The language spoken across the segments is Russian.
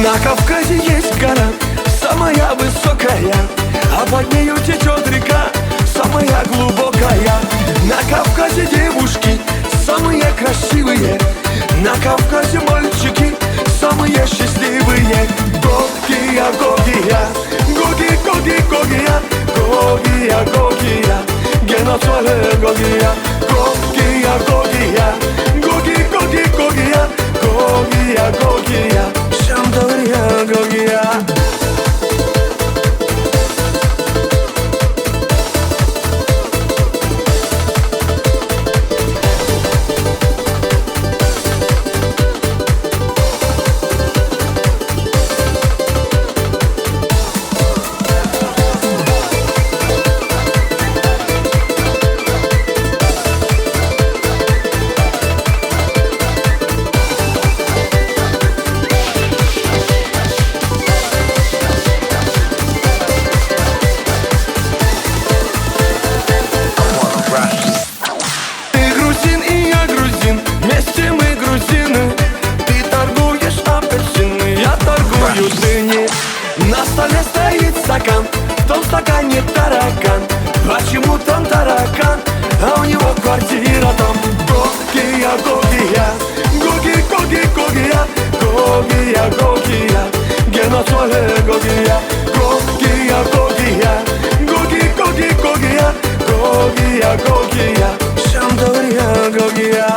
На Кавказе есть гора, самая высокая, а под нею течет река, самая глубокая. На Кавказе девушки самые красивые, на Кавказе мальчики самые счастливые. Гогия, Гогия, Гоги, Гоги, Гогия, Гогия, Гогия, Геноцоле Гогия, Гогия, Гогия, Гоги, Гоги, Гогия, Гогия, Гогия, Шамдория, Гогия. На столе стоит стакан, в том стакане таракан. Почему там таракан, а у него квартира там? Гогия, Гогия, Гоги, Гоги, Гогия, Гогия, Гогия, Геноцоле Гогия, Гогия, Гогия, Гоги, Гоги, Гогия, Гогия, Гогия, Шамдория, Гогия.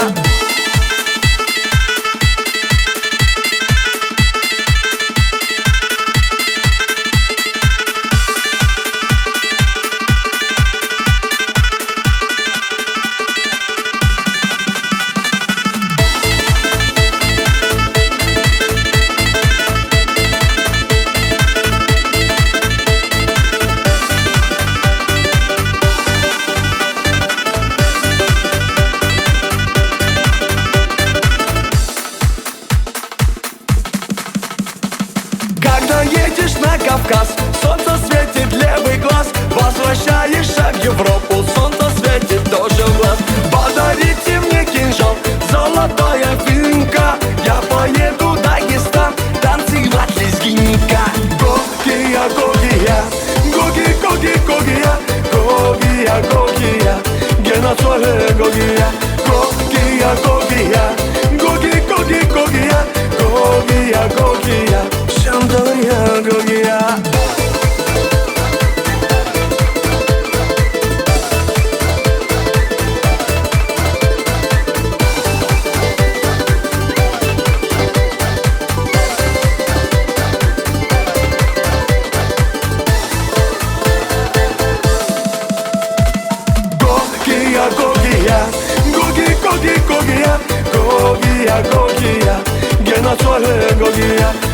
Когда едешь на Кавказ, солнце светит левый глаз. Возвращаешься в Европу, солнце светит тоже в глаз. Подарите мне кинжал, золотая финка, я поеду в Дагестан танцевать лезгинника. Гогия, Гогия, Гоги, Гоги, Гогия, Гогия, Гогия, Геноцоле Гогия, Гогия, Гогия, Гоги, Гоги, Гогия, Гогия, Гогия, Шамдория, Гогия. Гогия, Гогия, Гоги, Гоги, Гогия, Гогия, Гогия, Геноцоле Гогия.